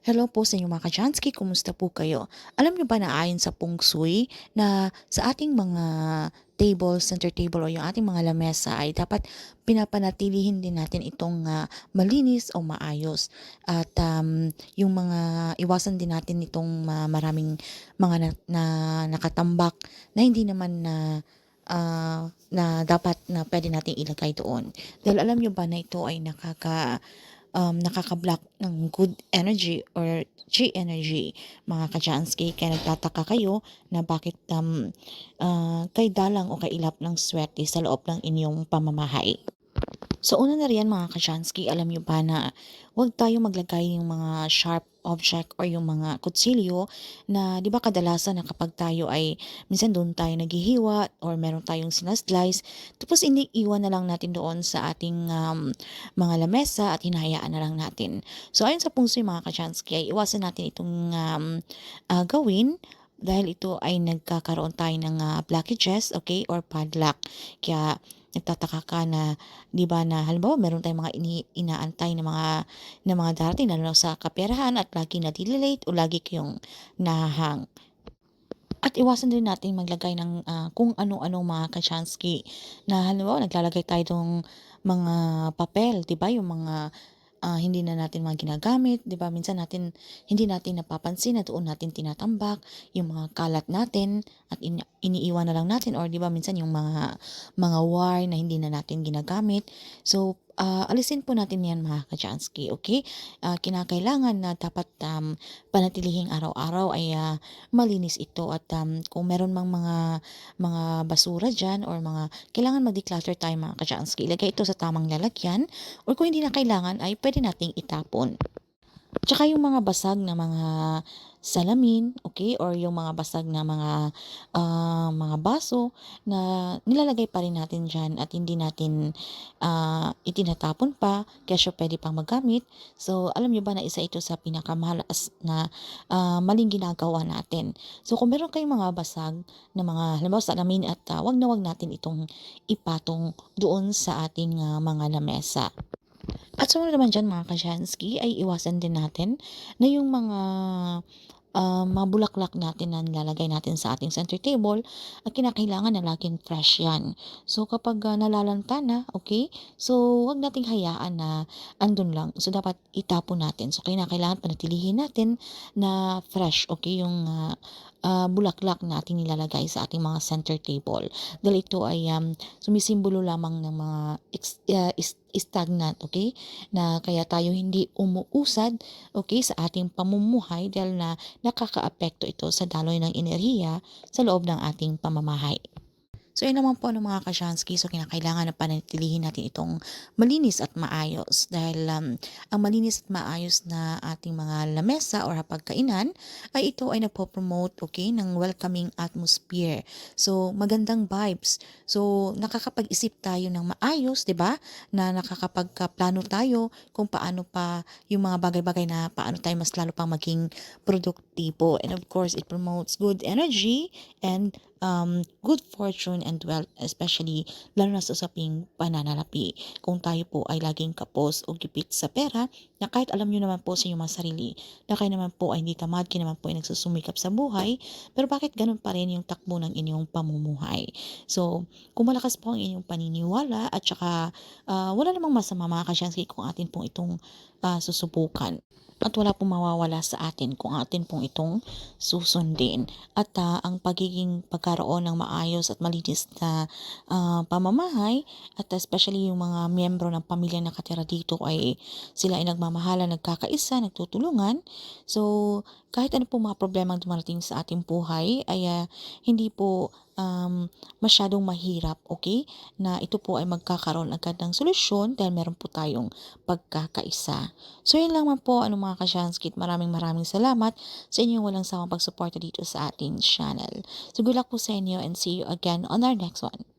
Hello po sa inyo mga ka-Jansky, kumusta po kayo? Alam niyo ba na ayon sa Feng Shui na sa ating mga table, center table o yung ating mga lamesa ay dapat pinapanatilihin din natin itong malinis o maayos. At yung mga iwasan din natin itong maraming mga na nakatambak na hindi naman na dapat na pwede nating ilagay doon. Dahil alam niyo ba na ito ay nakaka-block ng good energy or chi energy, mga ka-Jansky. Kaya nagtataka kayo na bakit kay dalang o kailap ng swerte sa loob ng inyong pamamahay. So una na riyan mga ka-Jansky, alam niyo ba na huwag tayo maglagay ng mga sharp object or yung mga kutsilyo na 'di ba kadalasan na kapag tayo ay minsan doon tayo naghihiwa or meron tayong sinaslice tapos iniiwan na lang natin doon sa ating mga lamesa at hinahayaan na lang natin. So ayon sa pungsoy mga ka-Jansky ay iwasan natin itong gawin dahil ito ay nagkakaroon tayo ng blockages, okay, or padlock. Kaya nagtataka ka na 'di ba na halimbawa meron tayong mga inaantay na mga darating lalo na sa kaperahan at lagi na late o lagi kayong nahahang. At iwasan din natin maglagay ng kung ano-ano mga ka-Chansky na halimbawa naglalagay tayo ng mga papel, 'di ba? Yung mga hindi na natin mga ginagamit, 'di ba? Minsan hindi natin napapansin na doon natin tinatambak yung mga kalat natin at iniiwan na lang natin or 'di ba minsan yung mga wire na hindi na natin ginagamit. So, alisin po natin 'yan mga ka-Jansky, okay? Kinakailangan na dapat panatilihing araw-araw ay malinis ito at kung meron mang mga basura diyan or mga kailangan mag-declutter tayo mga ka-Jansky. Ilagay ito sa tamang lalagyan or kung hindi na kailangan ay pwede nating itapon. Tsaka yung mga basag na mga salamin, okay, or yung mga basag na mga baso na nilalagay pa rin natin diyan at hindi natin itinatapon pa kesyo puwede pang magamit. So, alam niyo ba na isa ito sa pinakamalas na maling ginagawa natin. So, kung meron kayong mga basag na mga halimbawa salamin at 'wag na 'wag natin itong ipatong doon sa ating mga lamesa. At sumunod naman diyan mga ka-Jansky ay iwasan din natin na yung mga bulaklak natin na nilalagay natin sa ating center table at kinakailangan na laging fresh yan. So kapag nalalanta na, okay, so wag nating hayaan na andun lang. So dapat itapon natin. So kinakailangan panatilihin natin na fresh, okay, yung bulaklak na ating nilalagay sa ating mga center table. Dahil ito ay sumisimbolo lamang ng mga stagnant, okay, na kaya tayo hindi umuusad, okay, sa ating pamumuhay dahil na nakakaapekto ito sa daloy ng enerhiya sa loob ng ating pamamahay. So yun naman po ng mga ka-Jansky, so kinakailangan na panatilihin natin itong malinis at maayos dahil ang malinis at maayos na ating mga lamesa or hapagkainan ay ito ay nagpo-promote, okay, ng welcoming atmosphere. So magandang vibes. So nakakapag-isip tayo ng maayos, 'di ba? Na nakakapagplano tayo kung paano pa yung mga bagay-bagay na paano tayo mas lalo pang maging produktibo. And of course, it promotes good energy and good fortune and wealth, especially lalo na sa usaping pananalapi. Kung tayo po ay laging kapos o gipit sa pera, na kahit alam nyo naman po sa inyong mga sarili, na kayo naman po ay hindi tamad, kayo naman po ay nagsusumikap sa buhay, pero bakit ganun pa rin yung takbo ng inyong pamumuhay? So, kung malakas po ang inyong paniniwala at saka wala namang masama mga kasyansky kung atin pong itong susubukan. At wala pong mawawala sa atin kung atin pong itong susundin. At ang pagkaroon ng maayos at malinis na pamamahay at especially yung mga miyembro ng pamilya na nakatira dito ay sila ay nagmamahalan, nagkakaisa, nagtutulungan. So, kahit ano po mga problema ang dumarating sa ating buhay ay hindi po masyadong mahirap, okay? Na ito po ay magkakaroon agad ng solusyon dahil meron po tayong pagkakaisa. So, yun lang man po, mga ka-Shanskit. Maraming salamat sa inyong walang sawang pagsuporta dito sa ating channel. So, good luck po sa inyo and see you again on our next one.